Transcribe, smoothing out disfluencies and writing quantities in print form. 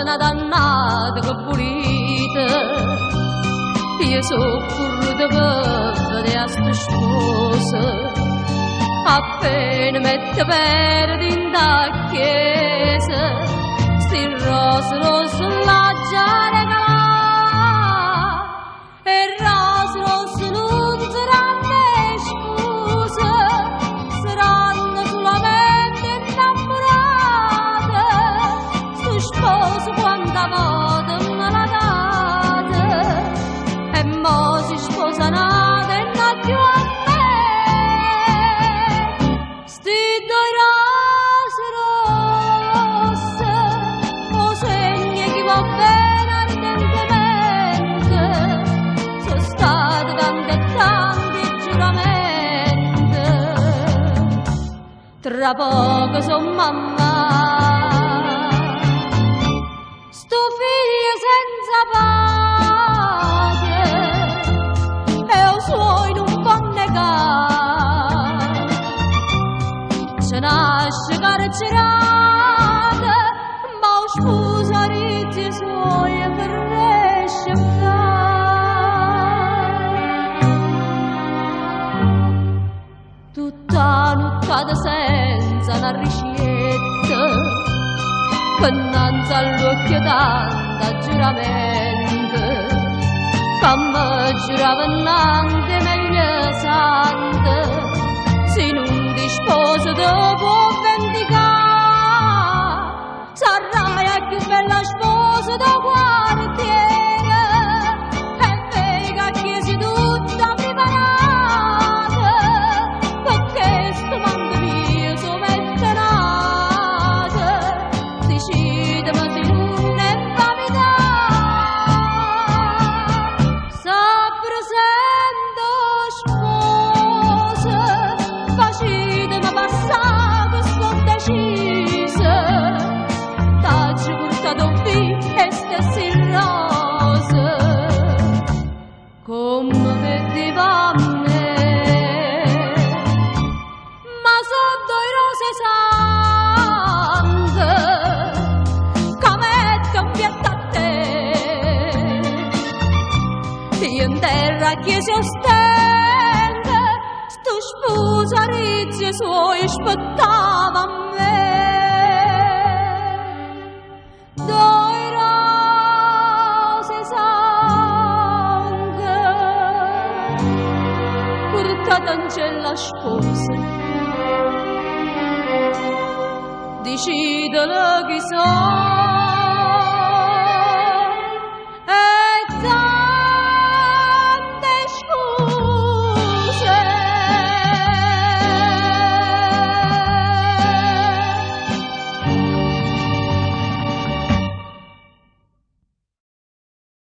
una dannata che pulita. Io soffro per vedere a sta sposa, appena mette perdi in da chiesa, sti rose rosso la già regalà, e rose rosso non saranno mai scuse, saranno solamente innamorate, sto sposo quanta volta me la date, e mo si sposa nata e non più a me, sti due rose rosse, o segni che va bene ardentemente, sono state tante e tanti giuramenti, tra poco son mamma, sto figlio senza pace, e o suoi non può negare, se nasce carcerata, ma o sposa riti suoi e per resce tutta nottata senza una ricetta, che innanzi all'occhio tanta giuramento, che me giurava innanzi meglio santa, se non ti sposo te può vendicare, sarai la più bella sposa da quartiere, e vega che sei tutta preparata, perché sto mando mio so mettenata, decide ma se non è pavidà, sa presento sposa, facite ma passate sto decisa, t'aggi portato via e stessi rose, come vedeva a me, ma sotto i rose sante, che metto piatto a te, io in terra che si ostende, sto sposa rizzi suoi aspettava a me. Doi rose sangue, portata ancella sposa, decidere chi sono.